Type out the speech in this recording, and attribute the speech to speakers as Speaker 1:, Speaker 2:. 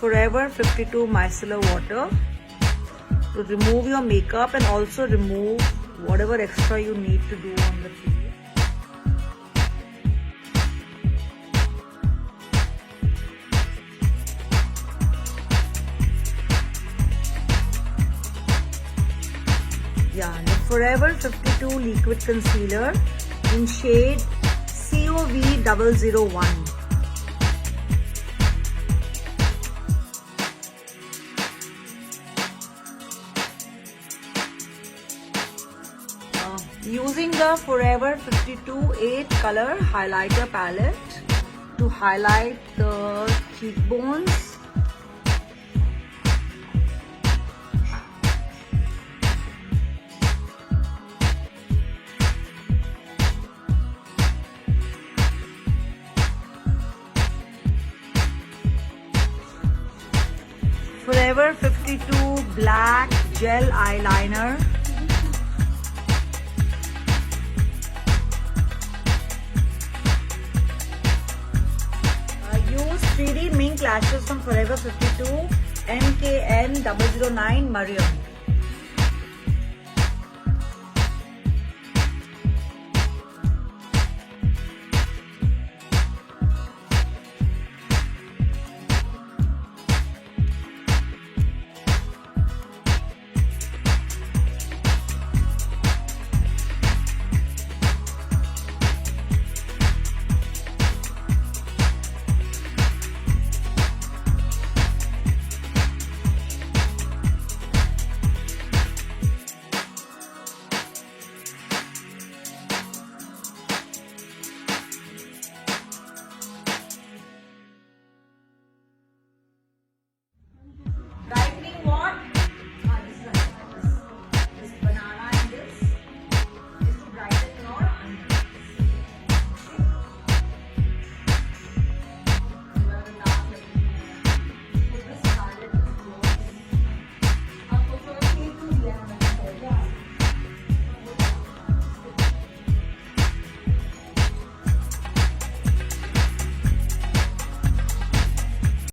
Speaker 1: Forever 52 micellar water to remove your makeup and also remove whatever extra you need to do on the face. Yeah, the Forever 52 liquid concealer in shade COV001. Using the Forever 52 8 color highlighter palette to highlight the cheekbones. Forever 52 black gel eyeliner. Use 3D mink lashes from Forever 52 MKN 009 Mariam.